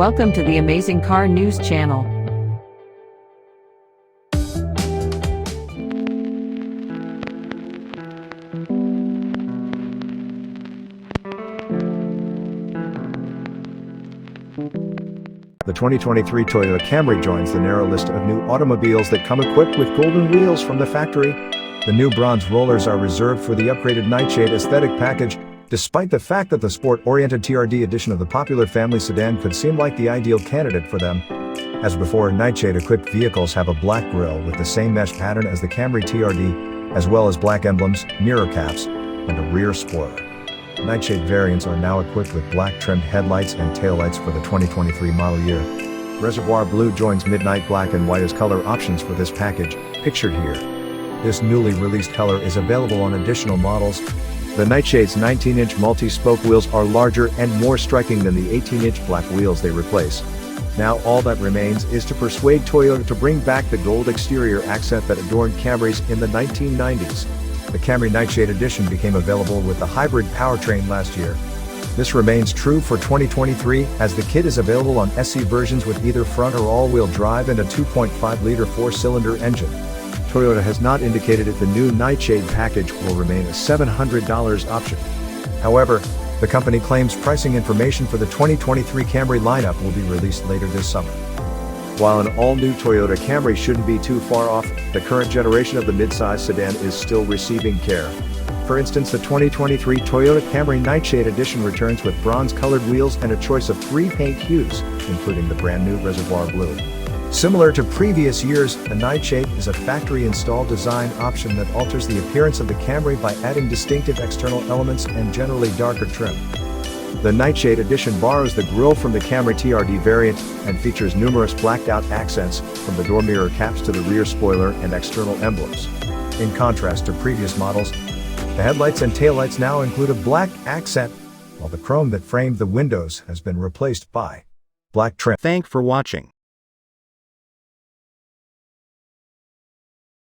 Welcome to the Amazing Car News channel. The 2023 Toyota Camry joins the narrow list of new automobiles that come equipped with golden wheels from the factory. The new bronze rollers are reserved for the upgraded Nightshade aesthetic package, despite the fact that the sport-oriented TRD edition of the popular family sedan could seem like the ideal candidate for them. As before, Nightshade-equipped vehicles have a black grille with the same mesh pattern as the Camry TRD, as well as black emblems, mirror caps, and a rear spoiler. Nightshade variants are now equipped with black trimmed headlights and taillights for the 2023 model year. Reservoir Blue joins midnight black and white as color options for this package, pictured here. This newly released color is available on additional models. The Nightshade's 19-inch multi-spoke wheels are larger and more striking than the 18-inch black wheels they replace. Now all that remains is to persuade Toyota to bring back the gold exterior accent that adorned Camrys in the 1990s. The Camry Nightshade Edition became available with the hybrid powertrain last year. This remains true for 2023, as the kit is available on SE versions with either front or all-wheel drive and a 2.5-liter four-cylinder engine. Toyota has not indicated if the new Nightshade package will remain a $700 option. However, the company claims pricing information for the 2023 Camry lineup will be released later this summer. While an all-new Toyota Camry shouldn't be too far off, the current generation of the midsize sedan is still receiving care. For instance, the 2023 Toyota Camry Nightshade Edition returns with bronze-colored wheels and a choice of 3 paint hues, including the brand-new Reservoir Blue. Similar to previous years, the Nightshade is a factory-installed design option that alters the appearance of the Camry by adding distinctive external elements and generally darker trim. The Nightshade Edition borrows the grille from the Camry TRD variant and features numerous blacked-out accents, from the door mirror caps to the rear spoiler and external emblems. In contrast to previous models, the headlights and taillights now include a black accent, while the chrome that framed the windows has been replaced by black trim. Thanks for watching.